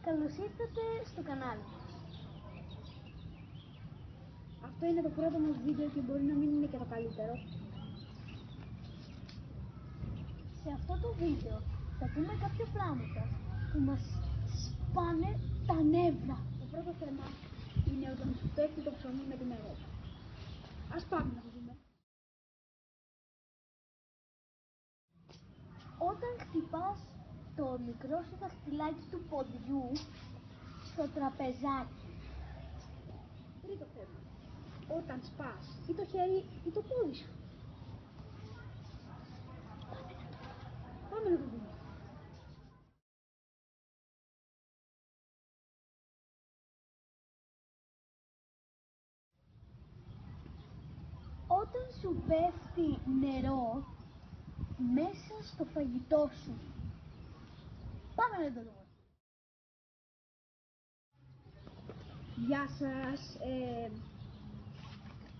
καλώς ήρθατε στο κανάλι. Αυτό είναι το πρώτο μας βίντεο και μπορεί να μην είναι και το καλύτερο. Σε αυτό το βίντεο θα πούμε κάποια πράγματα που μας σπάνε τα νεύρα. Το πρώτο θέμα είναι όταν σου πέφτει το ψωμί με τη νερό. Ας πάμε να το δούμε. Όταν χτυπάς το μικρό σου δαχτυλάκι του ποδιού στο τραπεζάκι. Τρίτο θέμα. Όταν σπάς ή το χέρι ή το πόδι σου. Πάμε να το δούμε. Όταν σου πέφτει νερό μέσα στο φαγητό σου. Πάμε να το δούμε. Γεια σας,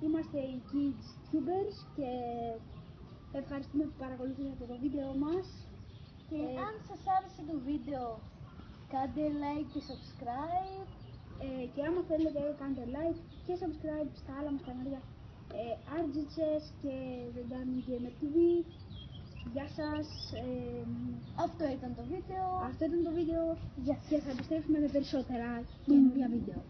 είμαστε οι Kids Tubers και ευχαριστούμε που παρακολουθήσατε το βίντεο μας. Και αν σας άρεσε το βίντεο, κάντε like και subscribe. Και άμα θέλετε κάντε like και subscribe στα άλλα μας κανάλια RGCS και The Diamond Gamer TV. Γεια σας, Αυτό ήταν το βίντεο. αυτό ήταν το βίντεο Γεια σας. και θα επιστρέψουμε με περισσότερα καινούργια βίντεο.